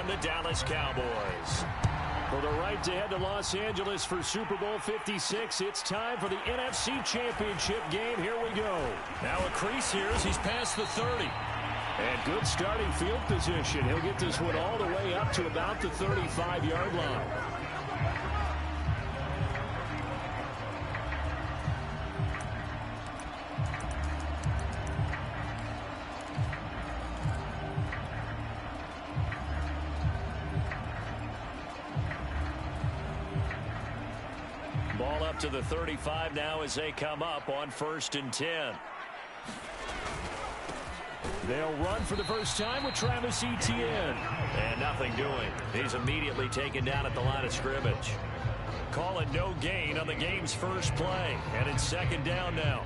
and the Dallas Cowboys. For the right to head to Los Angeles for Super Bowl 56, it's time for the NFC Championship game. Here we go. Now a crease here as he's past the 30. And good starting field position. He'll get this one all the way up to about the 35-yard line. Ball up to the 35 now as they come up on 1st and 10. They'll run for the first time with Travis Etienne. And nothing doing. He's immediately taken down at the line of scrimmage. Call it no gain on the game's first play. And it's 2nd down now.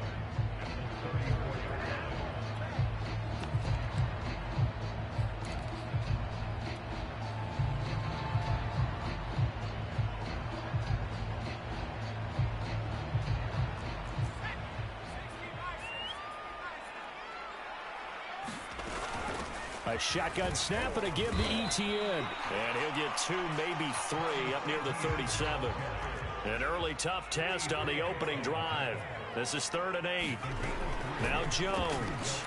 A shotgun snap and a give to Etienne. And he'll get 2, maybe 3 up near the 37. An early tough test on the opening drive. This is 3rd and 8. Now Jones.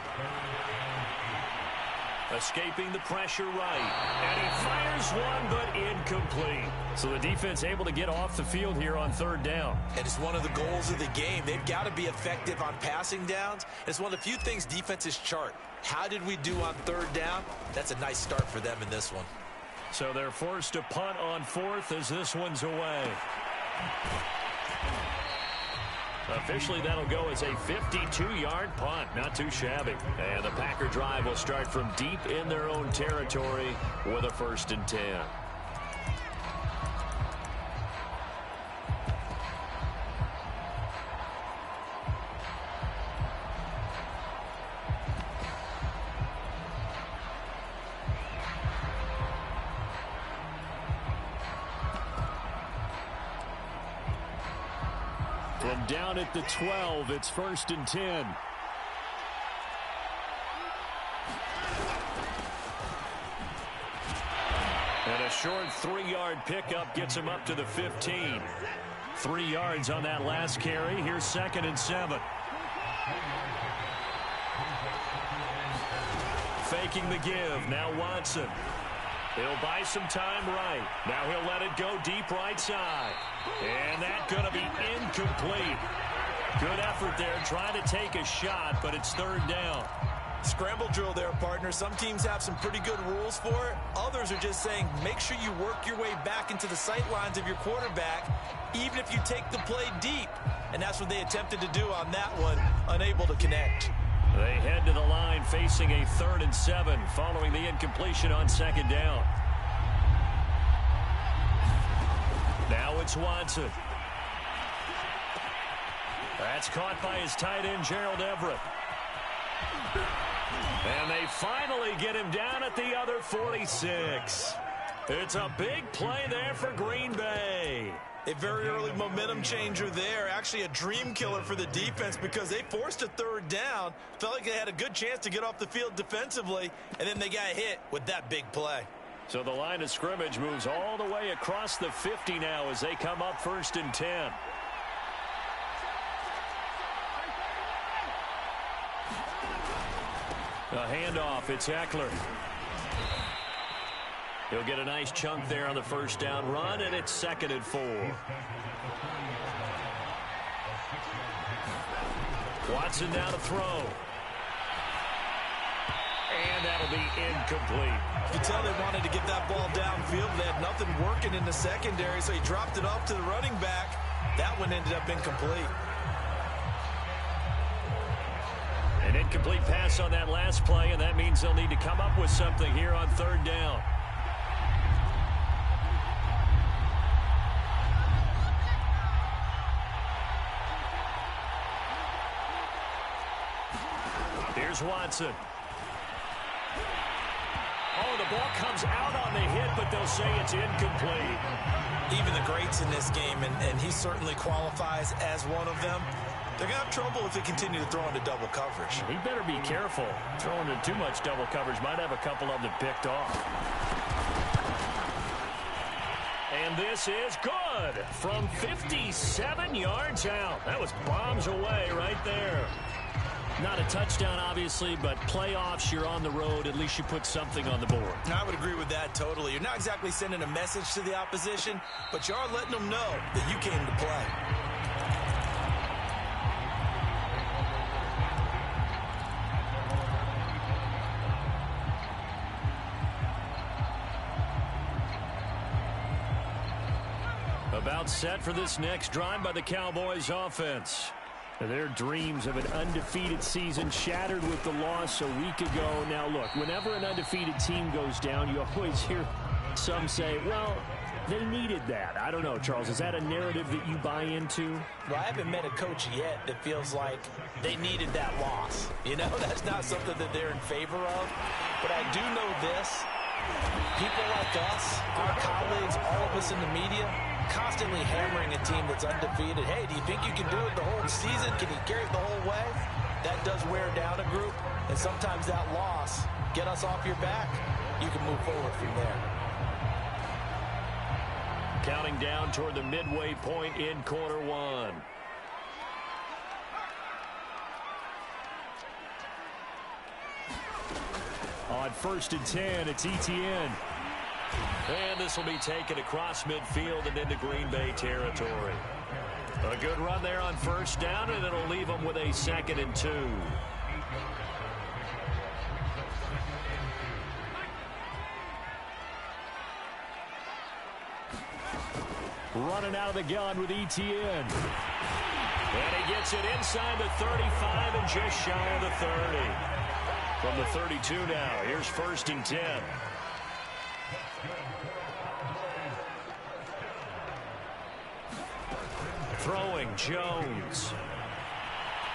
Escaping the pressure right. And he fires one, but incomplete. So the defense able to get off the field here on 3rd down. And it's one of the goals of the game. They've got to be effective on passing downs. It's one of the few things defenses chart. How did we do on 3rd down? That's a nice start for them in this one. So they're forced to punt on 4th as this one's away. Officially, that'll go as a 52-yard punt. Not too shabby. And the Packer drive will start from deep in their own territory with a 1st and 10. And down at the 12, it's 1st and 10. And a short 3-yard pickup gets him up to the 15. 3 yards on that last carry. Here's 2nd and 7. Faking the give. Now Watson. He'll buy some time right. Now he'll let it go deep right side. And that's going to be incomplete. Good effort there trying to take a shot, but it's 3rd down. Scramble drill there, partner. Some teams have some pretty good rules for it. Others are just saying make sure you work your way back into the sight lines of your quarterback, even if you take the play deep. And that's what they attempted to do on that one, unable to connect. They head to the line facing a 3rd and 7 following the incompletion on 2nd down. Now it's Watson. That's caught by his tight end, Gerald Everett. And they finally get him down at the other 46. It's a big play there for Green Bay. A very early momentum changer there. Actually a dream killer for the defense because they forced a 3rd down. Felt like they had a good chance to get off the field defensively, and then they got hit with that big play. So the line of scrimmage moves all the way across the 50 now as they come up 1st and 10. A handoff. It's Eckler. He'll get a nice chunk there on the 1st down run, and it's 2nd and 4. Watson now to throw. And that'll be incomplete. You can tell they wanted to get that ball downfield. They had nothing working in the secondary, so he dropped it off to the running back. That one ended up incomplete. An incomplete pass on that last play, and that means they'll need to come up with something here on 3rd down. Here's Watson. Oh, the ball comes out on the hit, but they'll say it's incomplete. Even the greats in this game, and he certainly qualifies as one of them, they're going to have trouble if they continue to throw into double coverage. He better be careful. Throwing into too much double coverage might have a couple of them picked off. this is good from 57 yards out. That was bombs away right there. Not a touchdown, obviously, but playoffs, you're on the road. At least you put something on the board. I would agree with that totally. You're not exactly sending a message to the opposition, but you are letting them know that you came to play. About set for this next drive by the Cowboys offense. Their dreams of an undefeated season shattered with the loss a week ago. Now, look, whenever an undefeated team goes down, you always hear some say, well, they needed that. I don't know, Charles. Is that a narrative that you buy into? Well, I haven't met a coach yet that feels like they needed that loss. You know, that's not something that they're in favor of. But I do know this. People like us, our colleagues, all of us in the media, constantly hammering a team that's undefeated. Hey, do you think you can do it the whole season? Can you carry it the whole way? That does wear down a group, and sometimes that loss, get us off your back, you can move forward from there. Counting down toward the midway point in quarter one. On 1st and 10, it's Etienne. And this will be taken across midfield and into Green Bay territory. A good run there on 1st down, and it'll leave them with a 2nd and 2. Running out of the gun with Etienne. And he gets it inside the 35 and just shy of the 30. From the 32 now, here's 1st and 10. Throwing Jones.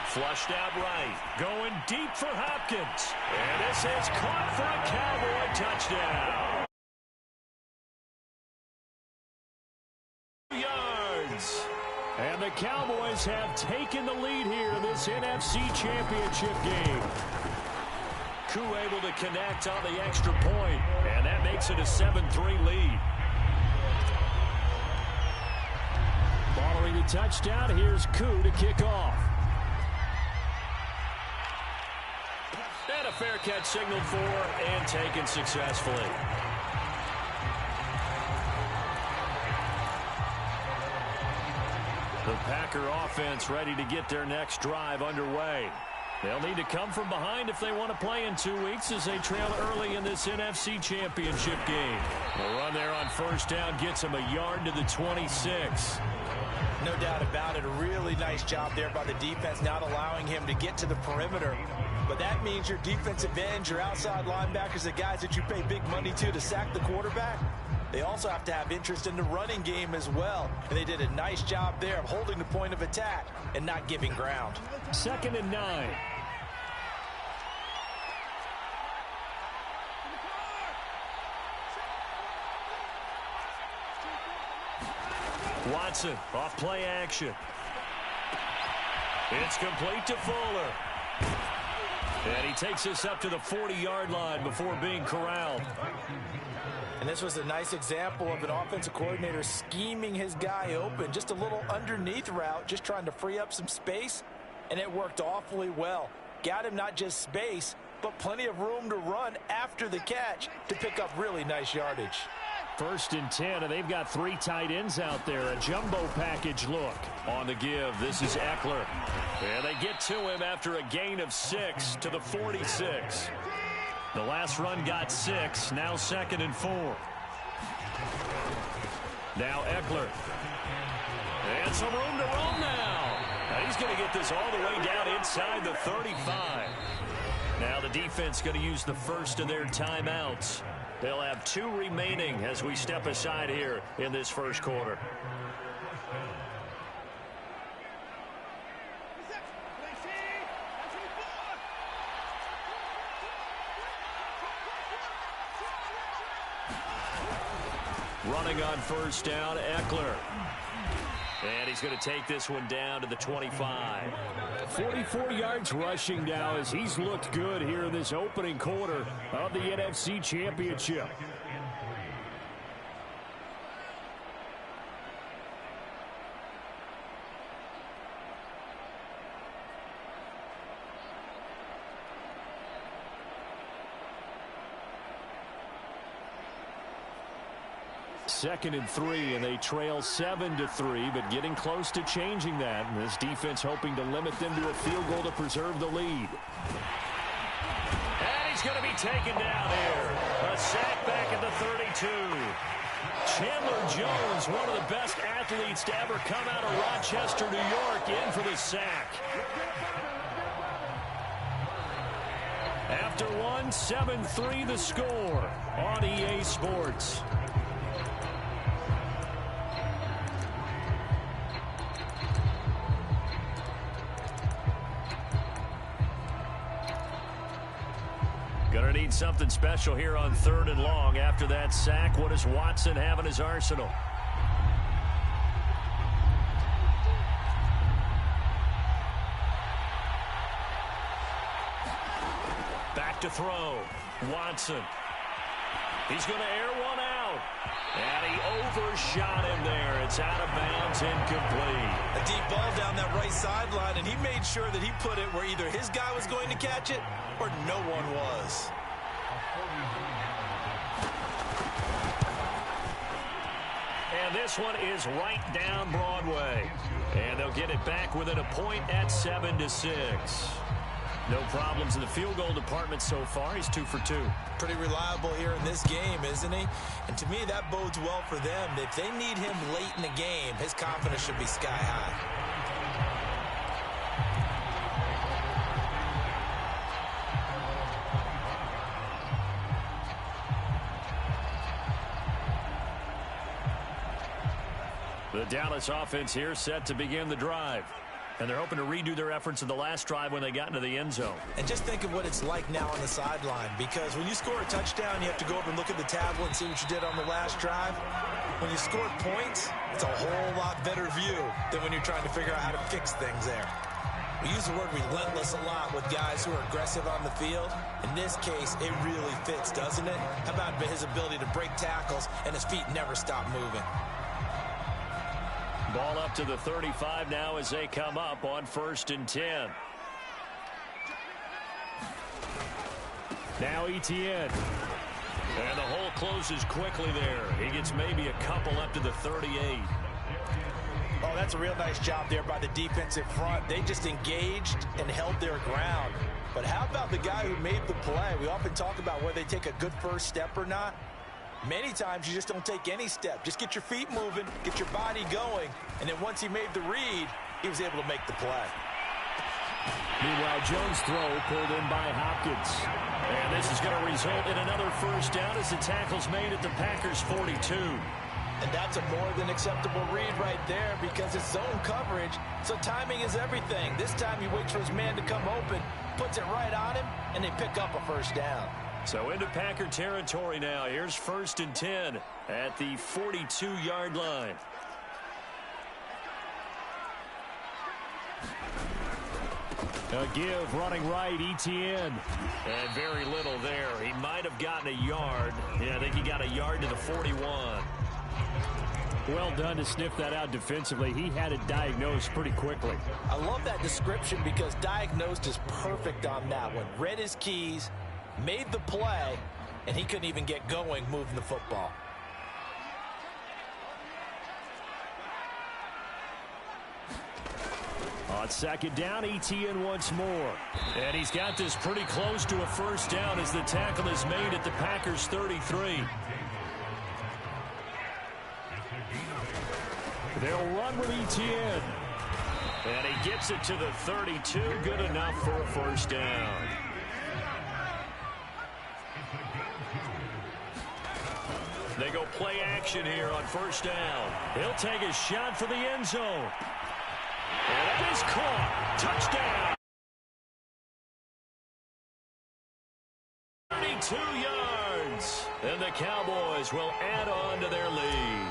Flushed out right. Going deep for Hopkins. And this is caught for a Cowboy touchdown. Yards. And the Cowboys have taken the lead here in this NFC Championship game. Koo able to connect on the extra point, and that makes it a 7-3 lead. Following the touchdown, here's Koo to kick off. And a fair catch signaled for and taken successfully. The Packer offense ready to get their next drive underway. They'll need to come from behind if they want to play in 2 weeks as they trail early in this NFC Championship game. The run there on 1st down gets them a yard to the 26. No doubt about it. A really nice job there by the defense, not allowing him to get to the perimeter. But that means your defensive ends, your outside linebackers, the guys that you pay big money to sack the quarterback, they also have to have interest in the running game as well. And they did a nice job there of holding the point of attack and not giving ground. 2nd and 9. Watson off play action. It's complete to Fuller. And he takes this up to the 40-yard line before being corralled. And this was a nice example of an offensive coordinator scheming his guy open. Just a little underneath route, just trying to free up some space. And it worked awfully well. Got him not just space, but plenty of room to run after the catch to pick up really nice yardage. 1st and 10, and they've got 3 tight ends out there. A jumbo package look. On the give, this is Eckler. And they get to him after a gain of 6 to the 46. The last run got 6, now 2nd and 4. Now Eckler. And some room to roll now. And he's going to get this all the way down inside the 35. Now the defense going to use the first of their timeouts. They'll have 2 remaining as we step aside here in this first quarter. Running on 1st down, Eckler. And he's going to take this one down to the 25. 44 yards rushing now as he's looked good here in this opening quarter of the NFC Championship. 2nd and 3, and they trail 7-3, but getting close to changing that. And this defense hoping to limit them to a field goal to preserve the lead. And he's going to be taken down here. A sack back at the 32. Chandler Jones, one of the best athletes to ever come out of Rochester, New York, in for the sack. After one, 7-3 the score on EA Sports. Gonna need something special here on 3rd and long. After that sack, what does Watson have in his arsenal? Back to throw. Watson. He's going to air one out. And he overshot him there. It's out of bounds, incomplete. A deep ball down that right sideline, and he made sure that he put it where either his guy was going to catch it or no one was. And this one is right down Broadway. And they'll get it back within a point at 7-6. No problems in the field goal department so far. He's 2 for 2. Pretty reliable here in this game, isn't he? And to me, that bodes well for them. If they need him late in the game, his confidence should be sky high. The Dallas offense here set to begin the drive. And they're hoping to redo their efforts in the last drive when they got into the end zone. And just think of what it's like now on the sideline, because when you score a touchdown, you have to go over and look at the tablet and see what you did on the last drive. When you score points, it's a whole lot better view than when you're trying to figure out how to fix things there. We use the word relentless a lot with guys who are aggressive on the field. In this case, it really fits, doesn't it? How about his ability to break tackles and his feet never stop moving? Ball up to the 35 now as they come up on 1st and 10. Now Etienne. And the hole closes quickly there. He gets maybe a couple up to the 38. Oh, that's a real nice job there by the defensive front. They just engaged and held their ground. But how about the guy who made the play? We often talk about whether they take a good first step or not. Many times you just don't take any step. Just get your feet moving, get your body going, and then once he made the read, he was able to make the play. Meanwhile, Jones' throw pulled in by Hopkins. And this is going to result in another first down as the tackle's made at the Packers' 42. And that's a more than acceptable read right there because it's zone coverage, so timing is everything. This time he waits for his man to come open, puts it right on him, and they pick up a first down. So into Packer territory now. Here's 1st and 10 at the 42-yard line. A give running right, Etienne. And very little there. He might have gotten a yard. Yeah, I think he got a yard to the 41. Well done to sniff that out defensively. He had it diagnosed pretty quickly. I love that description because diagnosed is perfect on that one. Read his keys, made the play, and he couldn't even get going moving the football. On 2nd down, Etienne once more. And he's got this pretty close to a first down as the tackle is made at the Packers' 33. They'll run with Etienne. And he gets it to the 32. Good enough for a first down. They go play action here on first down. He'll take a shot for the end zone. And that is caught. Touchdown. 32 yards. And the Cowboys will add on to their lead.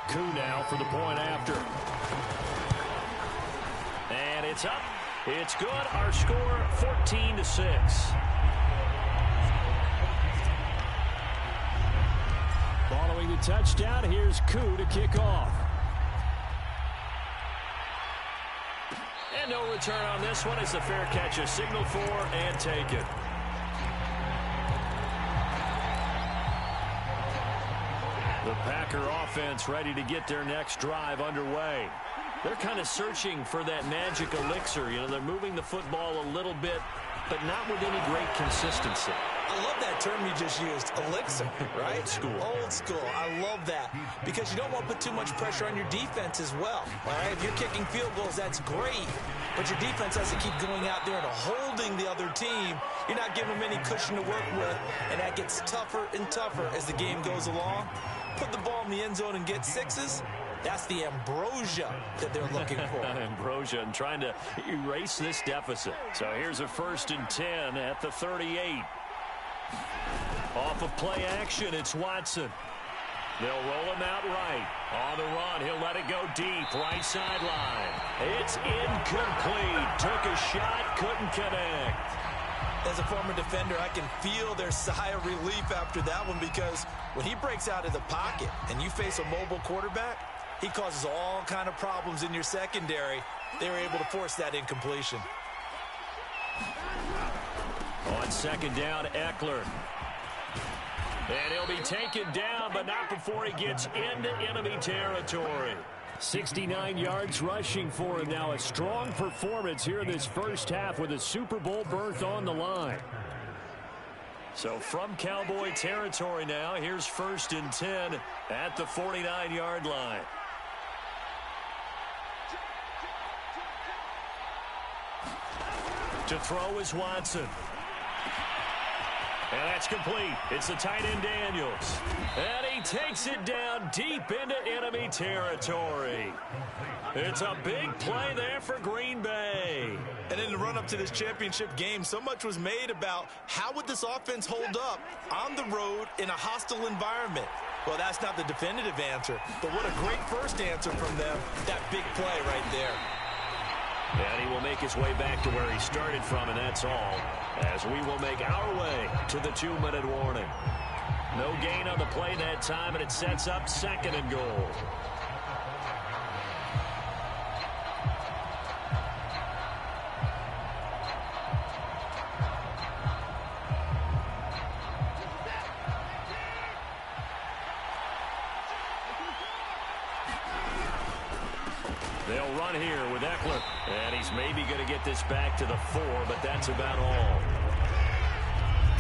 Coup now for the point after. And it's up. It's good. Our score 14-6. Following the touchdown, here's Coup to kick off. And no return on this one as the fair catch is signaled for and taken. The Packer offense ready to get their next drive underway. They're kind of searching for that magic elixir. You know, they're moving the football a little bit, but not with any great consistency. I love that term you just used, elixir, right? Old school. Old school. I love that because you don't want to put too much pressure on your defense as well. All right, if you're kicking field goals, that's great, but your defense has to keep going out there and holding the other team. You're not giving them any cushion to work with, and that gets tougher and tougher as the game goes along. Put the ball in the end zone and get sixes. That's the ambrosia that they're looking for. Ambrosia and trying to erase this deficit. So here's a 1st and 10 at the 38. Off of play action, it's Watson. They'll roll him out right. On the run, he'll let it go deep, right sideline. It's incomplete. Took a shot, couldn't connect. As a former defender, I can feel their sigh of relief after that one because when he breaks out of the pocket and you face a mobile quarterback, he causes all kind of problems in your secondary. They were able to force that incompletion. On 2nd down, Eckler. And he'll be taken down, but not before he gets into enemy territory. 69 yards rushing for him now. A strong performance here in this first half with a Super Bowl berth on the line. So from Cowboy territory now, here's 1st and 10 at the 49-yard line. To throw is Watson. And that's complete. It's the tight end Daniels. And he takes it down deep into enemy territory. It's a big play there for Green Bay. And in the run-up to this championship game, so much was made about how would this offense hold up on the road in a hostile environment. Well, that's not the definitive answer, but what a great first answer from them. That big play right there. And he will make his way back to where he started from, and that's all, as we will make our way to the 2-minute warning. No gain on the play that time, and it sets up 2nd and goal. They'll run here with Eckler. And he's maybe going to get this back to the 4, but that's about all.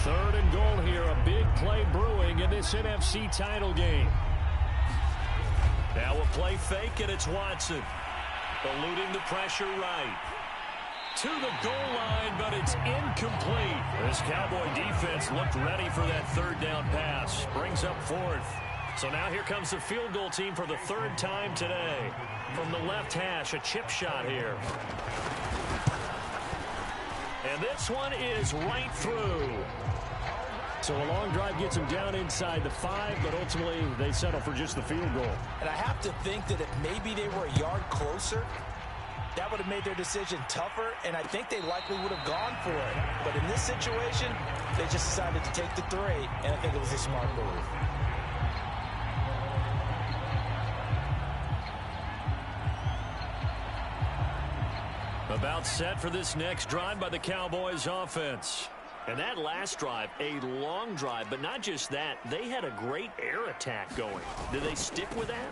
3rd and goal here. A big play brewing in this NFC title game. Now a play fake, and it's Watson. Eluding the pressure right. To the goal line, but it's incomplete. This Cowboy defense looked ready for that 3rd down pass. Brings up 4th. So now here comes the field goal team for the 3rd time today. From the left hash, a chip shot here. And this one is right through. So a long drive gets them down inside the 5, but ultimately they settle for just the field goal. And I have to think that if maybe they were a yard closer, that would have made their decision tougher, and I think they likely would have gone for it. But in this situation, they just decided to take the 3, and I think it was a smart move. About set for this next drive by the Cowboys offense. And that last drive, a long drive, but not just that. They had a great air attack going. Did they stick with that?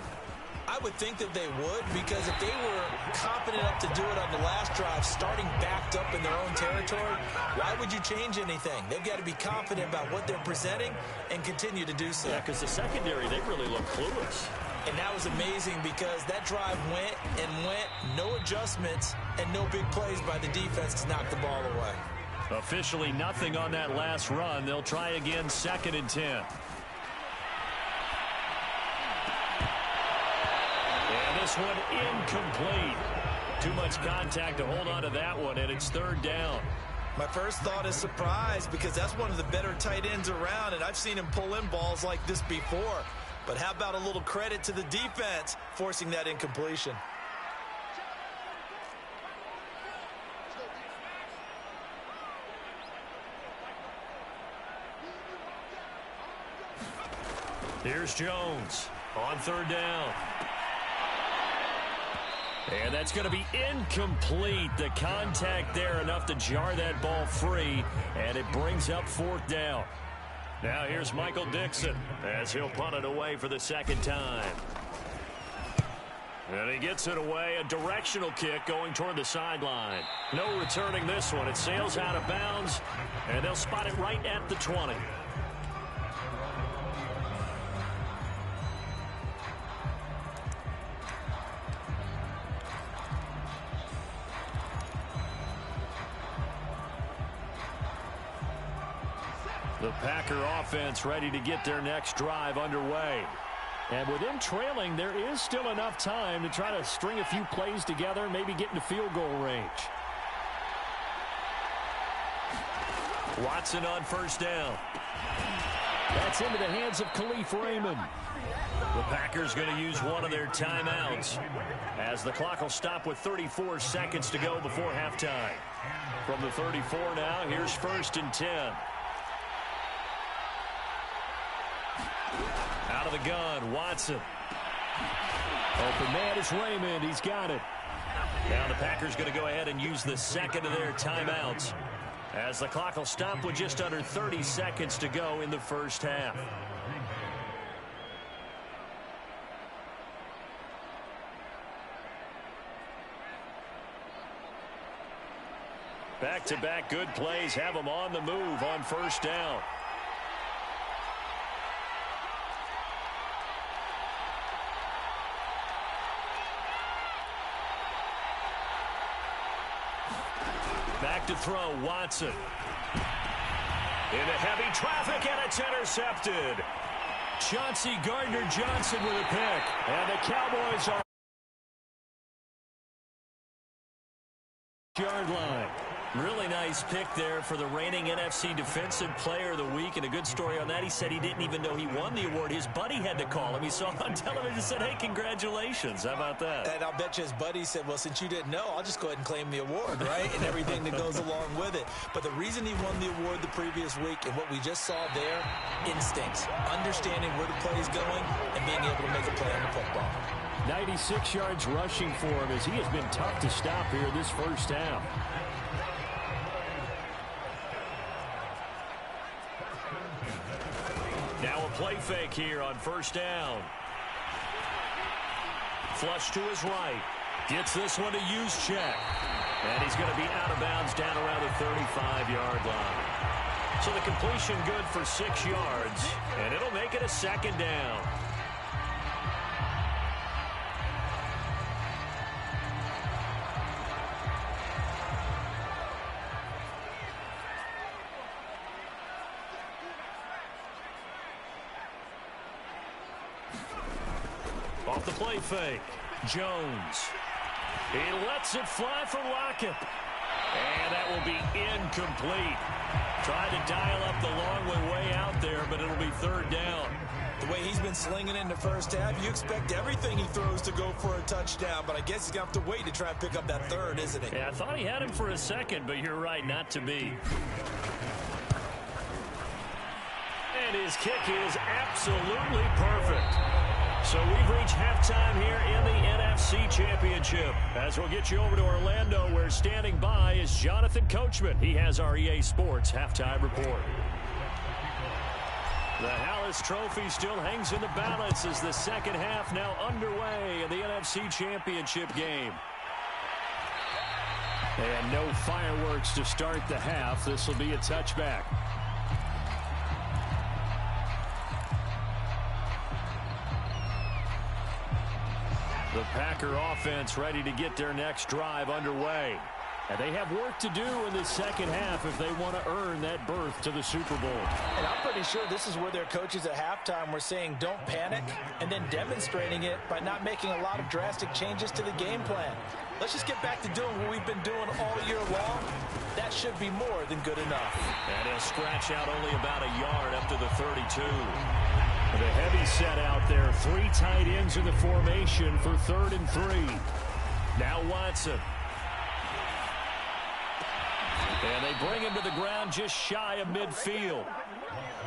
I would think that they would, because if they were confident enough to do it on the last drive, starting backed up in their own territory, why would you change anything? They've got to be confident about what they're presenting and continue to do so. Yeah, because the secondary, they really look clueless. And that was amazing because that drive went and went, no adjustments, and no big plays by the defense to knock the ball away. Officially nothing on that last run. They'll try again, 2nd and 10. And this one incomplete. Too much contact to hold on to that one, and it's 3rd down. My first thought is surprise, because that's one of the better tight ends around, and I've seen him pull in balls like this before. But how about a little credit to the defense forcing that incompletion? Here's Jones on 3rd down. And that's going to be incomplete. The contact there enough to jar that ball free, and it brings up 4th down. Now here's Michael Dixon as he'll punt it away for the second time. And he gets it away, a directional kick going toward the sideline. No returning this one. It sails out of bounds, and they'll spot it right at the 20. The Packer offense ready to get their next drive underway. And with them trailing, there is still enough time to try to string a few plays together and maybe get into field goal range. Watson on first down. That's into the hands of Khalif Raymond. The Packers going to use one of their timeouts as the clock will stop with 34 seconds to go before halftime. From the 34 now, here's 1st and 10. Out of the gun, Watson. Open man is Raymond. He's got it. Now the Packers going to go ahead and use the second of their timeouts as the clock will stop with just under 30 seconds to go in the first half. Back-to-back good plays have them on the move on first down. Back to throw, Watson. Into heavy traffic, and it's intercepted. Chauncey Gardner-Johnson with a pick. And the Cowboys are yard line. Really nice pick there for the reigning NFC Defensive Player of the Week. And a good story on that, he said he didn't even know he won the award. His buddy had to call him. He saw it on television and said, hey, congratulations. How about that? And I'll bet you his buddy said, well, since you didn't know, I'll just go ahead and claim the award, right? And everything that goes along with it. But the reason he won the award the previous week and what we just saw there, instincts, understanding where the play is going and being able to make a play on the football. 96 yards rushing for him as he has been tough to stop here this first half. Now a play fake here on first down. Flush to his right. Gets this one to use check. And he's going to be out of bounds down around the 35-yard line. So the completion good for 6 yards. And it'll make it a second down. Off the play fake, Jones. He lets it fly for Lockett. And that will be incomplete. Tried to dial up the long way out there, but it'll be third down. The way he's been slinging in the first half, you expect everything he throws to go for a touchdown, but I guess he's going to have to wait to try and pick up that third, isn't he? Yeah, I thought he had him for a second, but you're right, not to be. And his kick is absolutely perfect. So we've reached halftime here in the NFC Championship. As we'll get you over to Orlando, where standing by is Jonathan Coachman. He has our EA Sports halftime report. The Hallis Trophy still hangs in the balance as the second half now underway in the NFC Championship game. And no fireworks to start the half. This will be a touchback. The Packer offense ready to get their next drive underway. And they have work to do in the second half if they want to earn that berth to the Super Bowl. And I'm pretty sure this is where their coaches at halftime were saying don't panic and then demonstrating it by not making a lot of drastic changes to the game plan. Let's just get back to doing what we've been doing all year long. That should be more than good enough. And he'll scratch out only about a yard up to the 32. The heavy set out there. 3 tight ends in the formation for 3rd and 3. Now Watson. And they bring him to the ground just shy of midfield.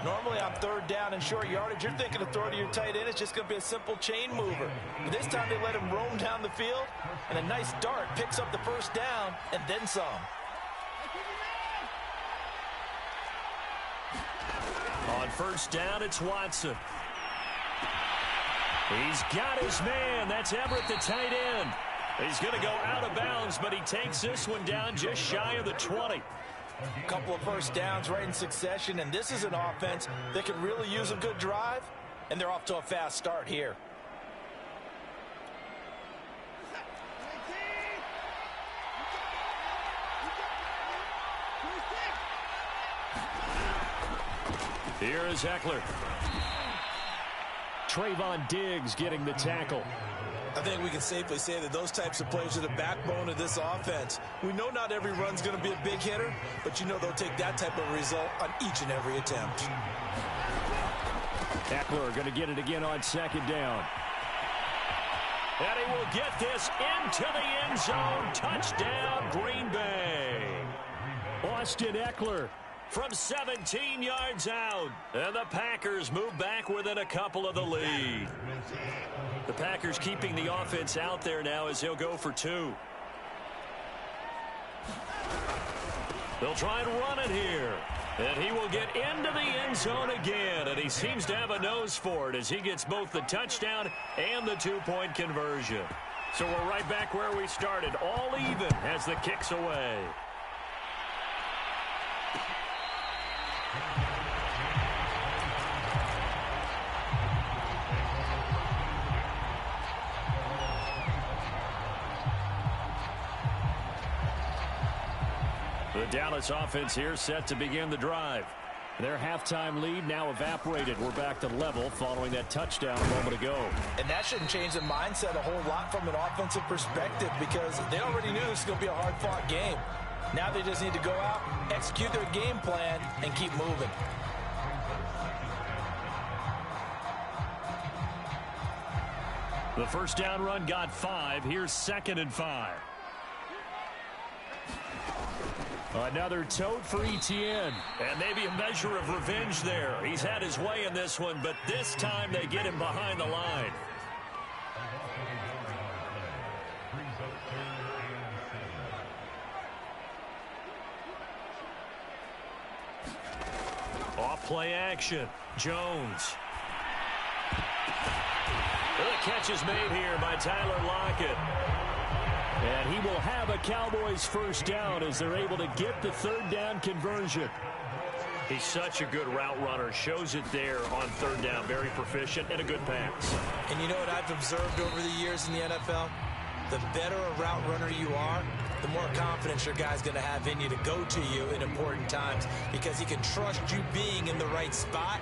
Normally on 3rd down and short yardage, you're thinking of throw to your tight end. It's just going to be a simple chain mover. But this time they let him roam down the field, and a nice dart picks up the first down and then some. On On first down, it's Watson. He's got his man. That's Everett, the tight end. He's going to go out of bounds, but he takes this one down just shy of the 20. A couple of first downs right in succession, and this is an offense that can really use a good drive, and they're off to a fast start here. Here is Eckler. Trayvon Diggs getting the tackle. I think we can safely say that those types of plays are the backbone of this offense. We know not every run's going to be a big hitter, but you know they'll take that type of result on each and every attempt. Eckler going to get it again on second down. And he will get this into the end zone. Touchdown, Green Bay. Austin Eckler from 17 yards out. And the Packers move back within a couple of the lead. The Packers keeping the offense out there now as he'll go for 2. They'll try and run it here. And he will get into the end zone again. And he seems to have a nose for it as he gets both the touchdown and the 2-point conversion. So we're right back where we started. All even as the kick's away. The Dallas offense here set to begin the drive. Their halftime lead now evaporated. We're back to level following that touchdown a moment ago. And that shouldn't change the mindset a whole lot from an offensive perspective because they already knew this was going to be a hard-fought game. Now they just need to go out, execute their game plan, and keep moving. The first down run got 5. Here's 2nd and 5. Another tote for Etienne. And maybe a measure of revenge there. He's had his way in this one, but this time they get him behind the line. Off play action. Jones. The catch is made here by Tyler Lockett. And he will have a Cowboys first down as they're able to get the 3rd down conversion. He's such a good route runner. Shows it there on 3rd down. Very proficient and a good pass. And you know what I've observed over the years in the NFL? The better a route runner you are, the more confidence your guy's going to have in you to go to you in important times because he can trust you being in the right spot,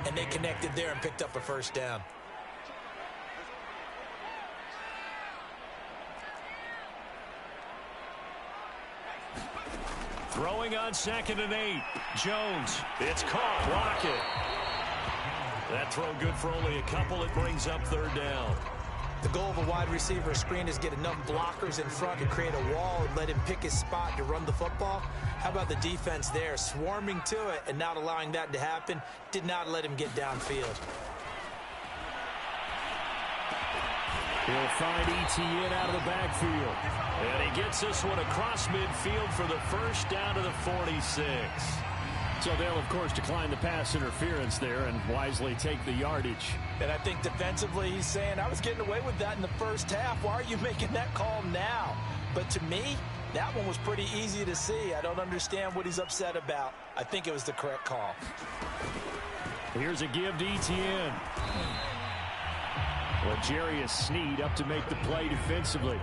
and they connected there and picked up a first down. Throwing on 2nd and 8. Jones. It's caught. Lockett. That throw good for only a couple. It brings up 3rd down. The goal of a wide receiver screen is get enough blockers in front to create a wall and let him pick his spot to run the football. How about the defense there? Swarming to it and not allowing that to happen. Did not let him get downfield. He'll find Etienne out of the backfield. And he gets this one across midfield for the first down to the 46. So they'll, of course, decline the pass interference there and wisely take the yardage. And I think defensively he's saying, I was getting away with that in the first half. Why are you making that call now? But to me, that one was pretty easy to see. I don't understand what he's upset about. I think it was the correct call. Here's a give to Etienne. L'Jarius Sneed up to make the play defensively.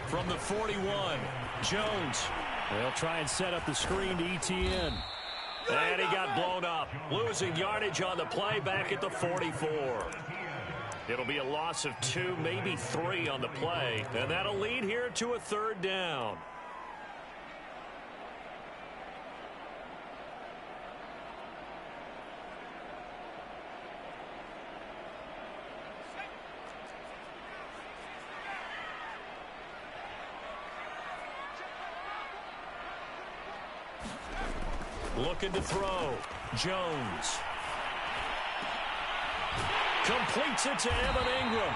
From the 41, Jones. They'll try and set up the screen to Etienne. And he got blown up. Losing yardage on the play back at the 44. It'll be a loss of 2, maybe 3 on the play. And that'll lead here to a 3rd down. Looking to throw. Jones. Completes it to Evan Ingram.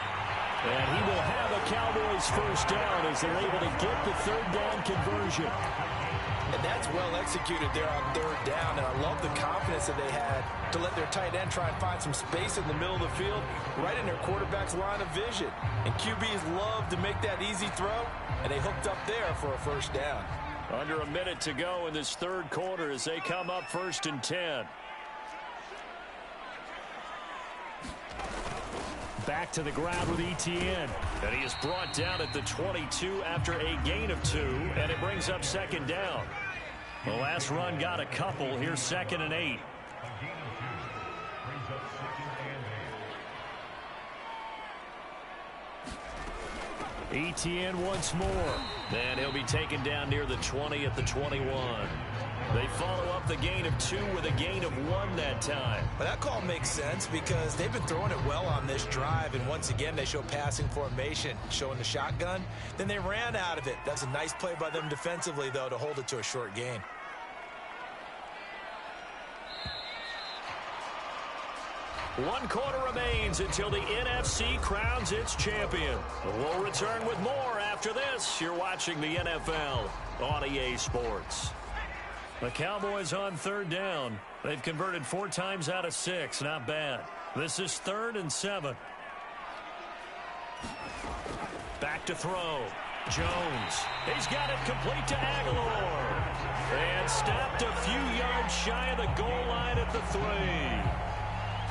And he will have a Cowboys first down as they're able to get the 3rd down conversion. And that's well executed there on third down. And I love the confidence that they had to let their tight end try and find some space in the middle of the field, right in their quarterback's line of vision. And QBs love to make that easy throw, and they hooked up there for a first down. Under a minute to go in this third quarter as they come up 1st and 10. Back to the ground with ETN. And he is brought down at the 22 after a gain of 2, and it brings up 2nd down. The last run got a couple. Here's 2nd and 8. ETN once more. And he'll be taken down near the 20 at the 21. They follow up the gain of 2 with a gain of 1 that time. Well, that call makes sense because they've been throwing it well on this drive, and once again they show passing formation, showing the shotgun. Then they ran out of it. That's a nice play by them defensively, though, to hold it to a short gain. One quarter remains until the NFC crowns its champion. We'll return with more after this. You're watching the NFL on EA Sports. The Cowboys on 3rd down. They've converted 4 times out of 6. Not bad. This is 3rd and 7. Back to throw. Jones. He's got it complete to Aguilar. And stopped a few yards shy of the goal line at the 3.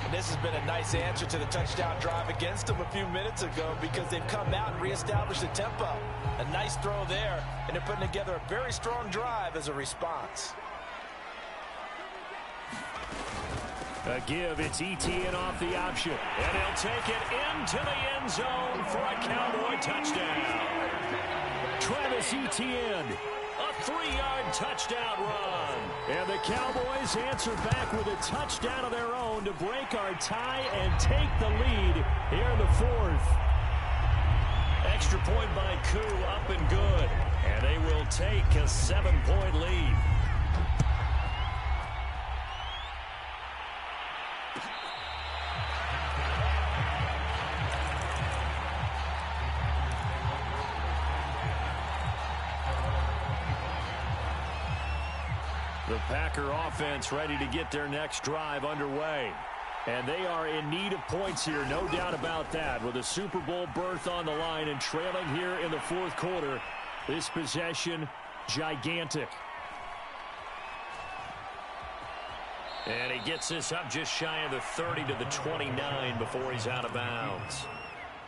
And this has been a nice answer to the touchdown drive against them a few minutes ago because they've come out and reestablished the tempo. A nice throw there, and they're putting together a very strong drive as a response. A give, it's ETN off the option. And he'll take it into the end zone for a Cowboy touchdown. Travis Etienne. A 3-yard touchdown run. And the Cowboys answer back with a touchdown of their own to break our tie and take the lead here in the 4th. Extra point by Koo, up and good. And they will take a 7-point lead. The Packer offense ready to get their next drive underway. And they are in need of points here, no doubt about that. With a Super Bowl berth on the line and trailing here in the 4th quarter, this possession, gigantic. And he gets this up just shy of the 30 to the 29 before he's out of bounds.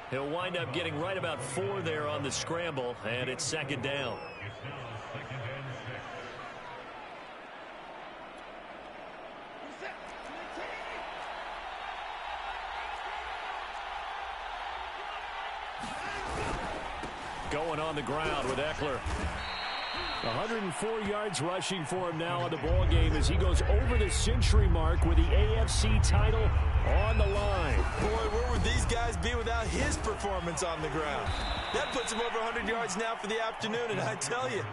He'll wind up getting right about 4 there on the scramble, and it's 2nd down. Going on the ground with Eckler. 104 yards rushing for him now in the ball game as he goes over the century mark with the AFC title on the line. Boy, where would these guys be without his performance on the ground? That puts him over 100 yards now for the afternoon, and I tell you,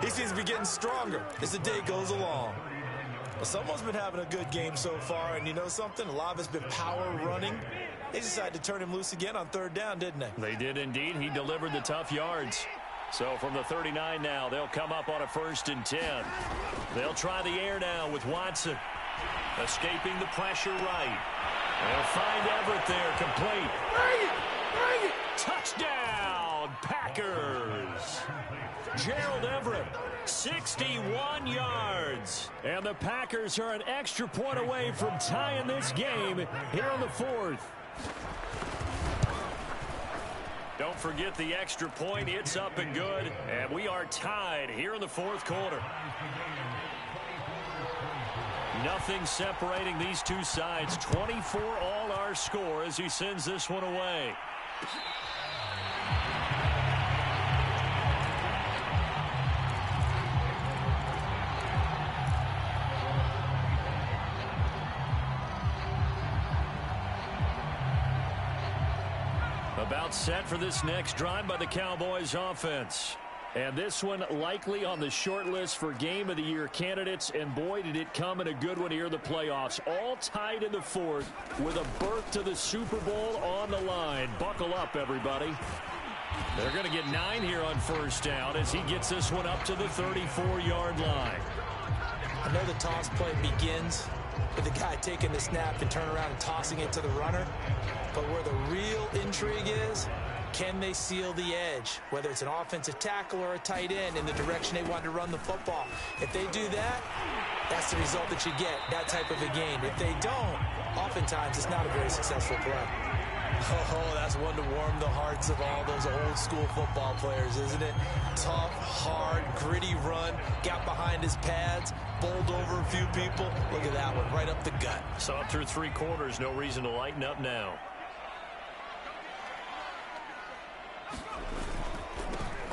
he seems to be getting stronger as the day goes along. Well, someone's been having a good game so far, and you know something? A lot of it's been power running. They decided to turn him loose again on 3rd down, didn't they? They did indeed. He delivered the tough yards. So from the 39 now, they'll come up on a 1st and 10. They'll try the air now with Watson. Escaping the pressure right. They'll find Everett there, complete. Bring it! Touchdown, Packers. Gerald Everett, 61 yards. And the Packers are an extra point away from tying this game here in the 4th. Don't forget the extra point. It's up and good. And we are tied here in the 4th quarter. Nothing separating these two sides. 24 all our score as he sends this one away. About set for this next drive by the Cowboys offense. And this one likely on the short list for Game of the Year candidates. And boy, did it come in a good one here in the playoffs. All tied in the 4th with a berth to the Super Bowl on the line. Buckle up, everybody. They're going to get 9 here on first down as he gets this one up to the 34-yard line. I know the toss play begins with the guy taking the snap and turn around and tossing it to the runner. But where the real intrigue is, can they seal the edge? Whether it's an offensive tackle or a tight end in the direction they want to run the football. If they do that, that's the result that you get, that type of a game. If they don't, oftentimes it's not a very successful play. Oh, that's one to warm the hearts of all those old school football players, isn't it? Tough, hard, gritty run, got behind his pads, bowled over a few people. Look at that one, right up the gut. So up through 3 quarters, no reason to lighten up now.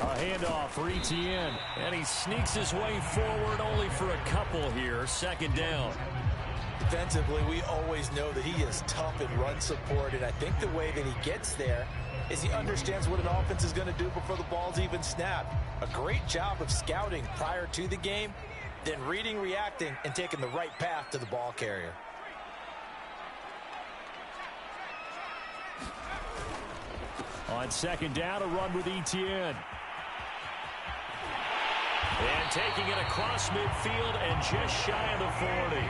A handoff for Etienne, and he sneaks his way forward only for a couple here. Second down. Defensively, we always know that he is tough in run support, and I think the way that he gets there is he understands what an offense is going to do before the ball's even snapped. A great job of scouting prior to the game, then reading, reacting, and taking the right path to the ball carrier. On second down, a run with Etienne. And taking it across midfield and just shy of the 40.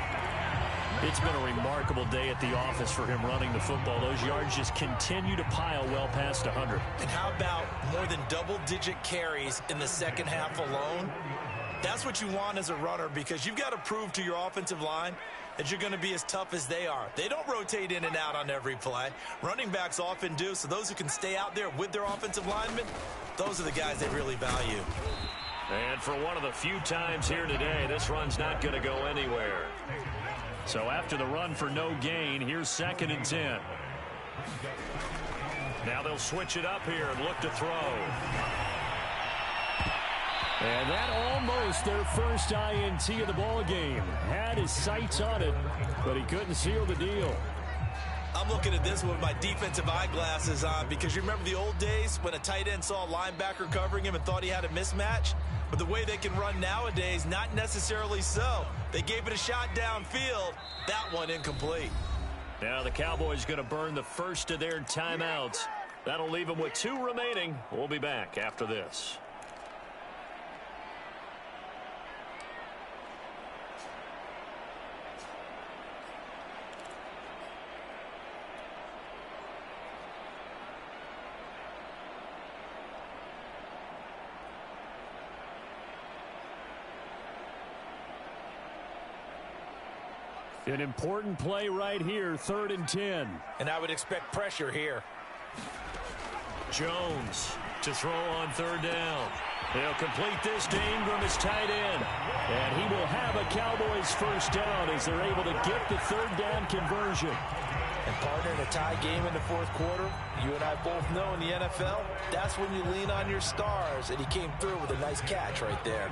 It's been a remarkable day at the office for him running the football. Those yards just continue to pile well past 100. And how about more than double-digit carries in the second half alone? That's what you want as a runner, because you've got to prove to your offensive line that you're going to be as tough as they are. They don't rotate in and out on every play. Running backs often do, so those who can stay out there with their offensive linemen, those are the guys they really value. And for one of the few times here today, this run's not going to go anywhere. So after the run for no gain, here's 2nd and 10. Now they'll switch it up here and look to throw. And that almost their first INT of the ball game. Had his sights on it, but he couldn't seal the deal. I'm looking at this with my defensive eyeglasses on, because you remember the old days when a tight end saw a linebacker covering him and thought he had a mismatch? But the way they can run nowadays, not necessarily so. They gave it a shot downfield. That one incomplete. Now the Cowboys going to burn the first of their timeouts. That'll leave them with 2 remaining. We'll be back after this. An important play right here, 3rd and 10. And I would expect pressure here. Jones to throw on 3rd down. He'll complete this to Ingram as tight end. And he will have a Cowboys first down as they're able to get the 3rd down conversion. And partner, in a tie game in the 4th quarter, you and I both know in the NFL, that's when you lean on your stars. And he came through with a nice catch right there.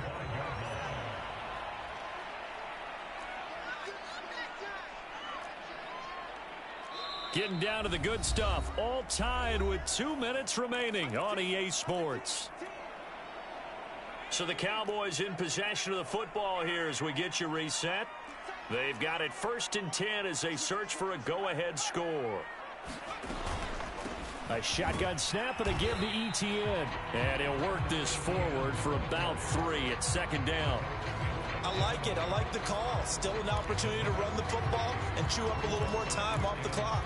Getting down to the good stuff, all tied with 2 minutes remaining on EA Sports. So the Cowboys in possession of the football here as we get you reset. They've got it 1st and 10 as they search for a go-ahead score. A shotgun snap and a give to Etienne. And he'll work this forward for about 3 at 2nd down. I like it. I like the call. Still an opportunity to run the football and chew up a little more time off the clock.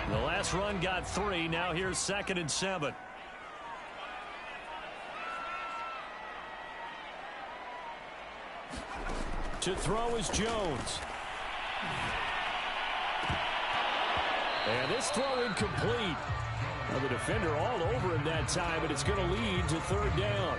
The last run got 3. Now here's 2nd and 7. To throw is Jones. And this throw incomplete. Now the defender all over him that time, but it's going to lead to 3rd down.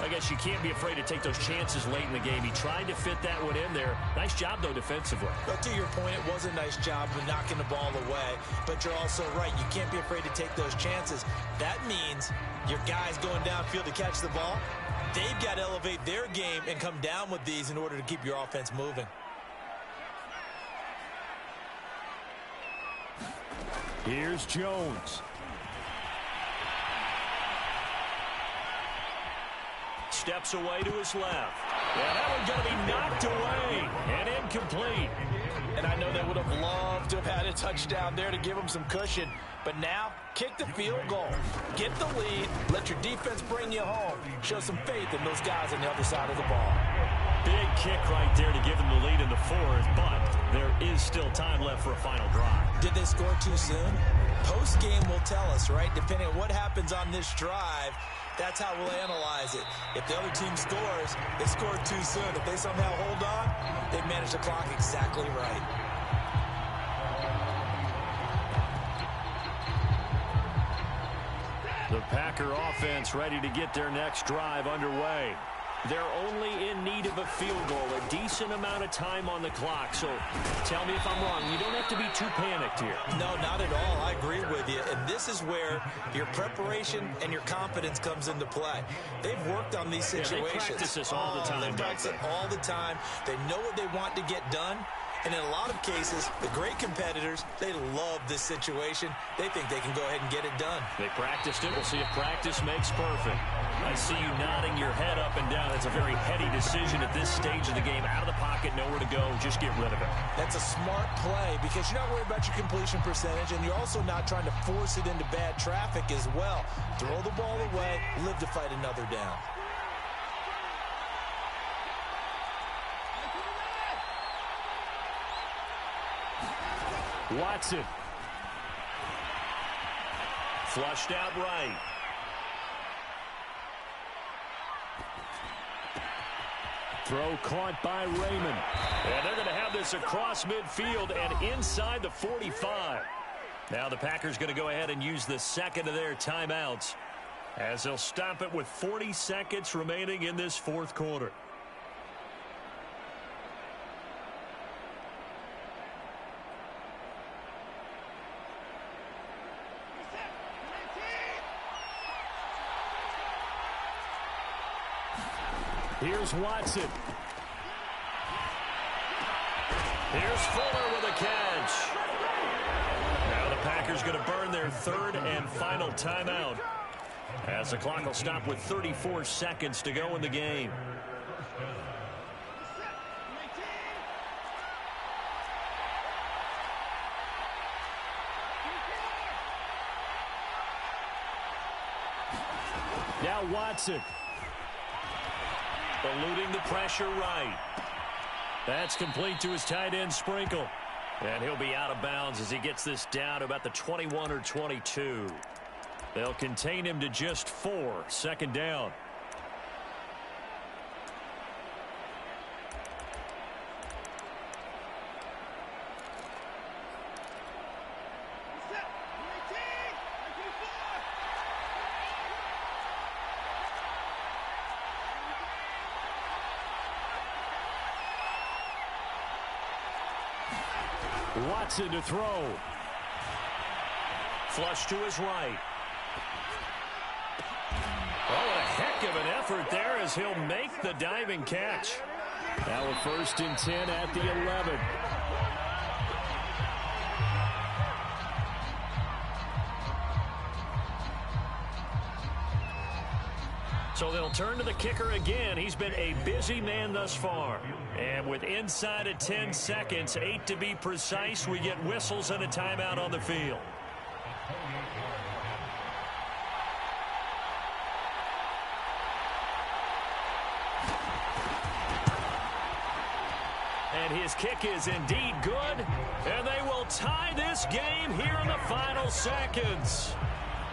I guess you can't be afraid to take those chances late in the game. He tried to fit that one in there. Nice job, though, defensively. But to your point, it was a nice job of knocking the ball away. But you're also right. You can't be afraid to take those chances. That means your guys going downfield to catch the ball, they've got to elevate their game and come down with these in order to keep your offense moving. Here's Jones. Steps away to his left. And that one's going to be knocked away and incomplete. And I know they would have loved to have had a touchdown there to give them some cushion. But now, kick the field goal. Get the lead. Let your defense bring you home. Show some faith in those guys on the other side of the ball. Big kick right there to give them the lead in the fourth, but there is still time left for a final drive. Did they score too soon? Post-game will tell us, right? Depending on what happens on this drive, that's how we'll analyze it. If the other team scores, they scored too soon. If they somehow hold on, they manage the clock exactly right. The Packer offense ready to get their next drive underway. They're only in need of a field goal, a decent amount of time on the clock. So tell me if I'm wrong. You don't have to be too panicked here. No, not at all. I agree with you. And this is where your preparation and your confidence comes into play. They've worked on these situations. They practice this all the time. They practice it all the time. They know what they want to get done. And in a lot of cases, the great competitors, they love this situation. They think they can go ahead and get it done. They practiced it. We'll see if practice makes perfect. I see you nodding your head up and down. It's a very heady decision at this stage of the game. Out of the pocket, nowhere to go. Just get rid of it. That's a smart play because you're not worried about your completion percentage, and you're also not trying to force it into bad traffic as well. Throw the ball away, live to fight another down. Watson. Flushed out right. Throw caught by Raymond. And they're going to have this across midfield and inside the 45. Now the Packers going to go ahead and use the second of their timeouts as they'll stop it with 40 seconds remaining in this fourth quarter. Here's Watson. Here's Fuller with a catch. Now the Packers going to burn their third and final timeout as the clock will stop with 34 seconds to go in the game. Now Watson. Eluding the pressure right. That's complete to his tight end Sprinkle. And he'll be out of bounds as he gets this down to about the 21 or 22. They'll contain him to just 4. Second down. Watson to throw. Flush to his right. Oh, a heck of an effort there as he'll make the diving catch. Now a 1st and 10 at the 11. So they'll turn to the kicker again. He's been a busy man thus far. And with inside of 10 seconds, 8 to be precise, we get whistles and a timeout on the field. And his kick is indeed good. And they will tie this game here in the final seconds.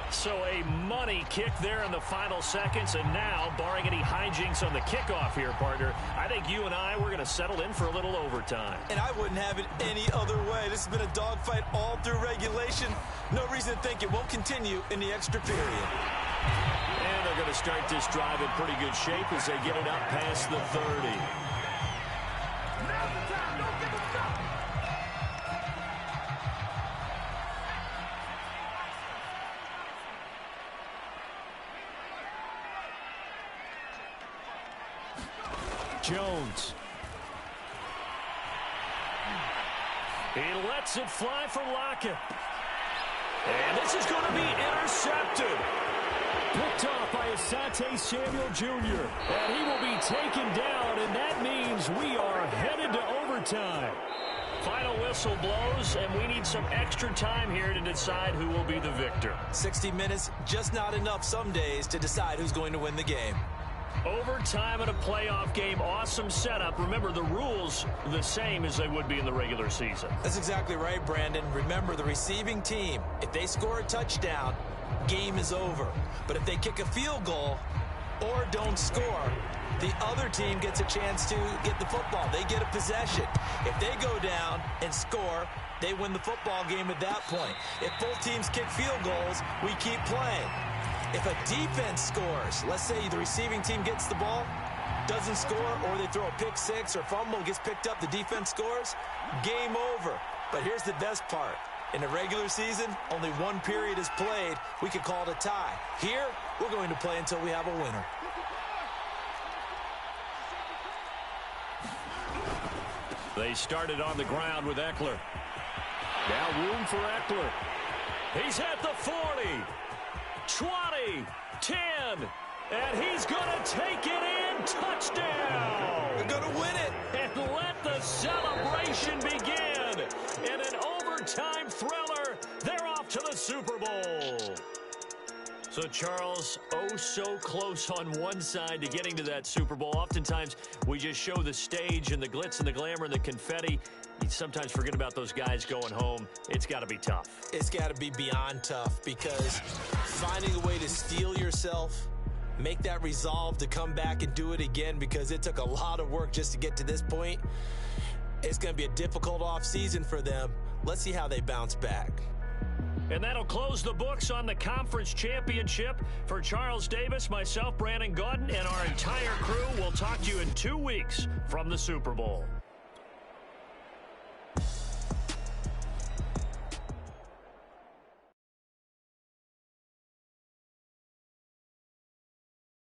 So a money kick there in the final seconds. And now, barring any hijinks on the kickoff here, partner, I think you and I, we're going to settle in for a little overtime. And I wouldn't have it any other way. This has been a dogfight all through regulation. No reason to think it won't continue in the extra period. And they're going to start this drive in pretty good shape as they get it up past the 30. Jones. He lets it fly for Lockett. And this is going to be intercepted. Picked off by Asante Samuel Jr. And he will be taken down, and as we are headed to overtime. Final whistle blows, and we need some extra time here to decide who will be the victor. 60 minutes, just not enough some days to decide who's going to win the game. Overtime in a playoff game, awesome setup. Remember, the rules the same as they would be in the regular season. That's exactly right, Brandon. Remember, the receiving team, if they score a touchdown, game is over. But if they kick a field goal or don't score, the other team gets a chance to get the football. They get a possession. If they go down and score, they win the football game at that point. If both teams kick field goals, we keep playing. If a defense scores, let's say the receiving team gets the ball, doesn't score, or they throw a pick six or fumble, gets picked up, the defense scores, game over. But here's the best part. In the regular season, only one period is played. We could call it a tie. Here, we're going to play until we have a winner. They started on the ground with Eckler. Now room for Eckler. He's at the 40, 20, 10, and he's going to take it in. Touchdown! They're going to win it. And let the celebration begin. In an overtime thriller, they're off to the Super Bowl. So, Charles, oh so close on one side to getting to that Super Bowl. Oftentimes, we just show the stage and the glitz and the glamour and the confetti. You sometimes forget about those guys going home. It's got to be tough. It's got to be beyond tough, because finding a way to steel yourself, make that resolve to come back and do it again, because it took a lot of work just to get to this point. It's going to be a difficult offseason for them. Let's see how they bounce back. And that'll close the books on the conference championship. For Charles Davis, myself, Brandon Gaudin, and our entire crew, we'll talk to you in 2 weeks from the Super Bowl.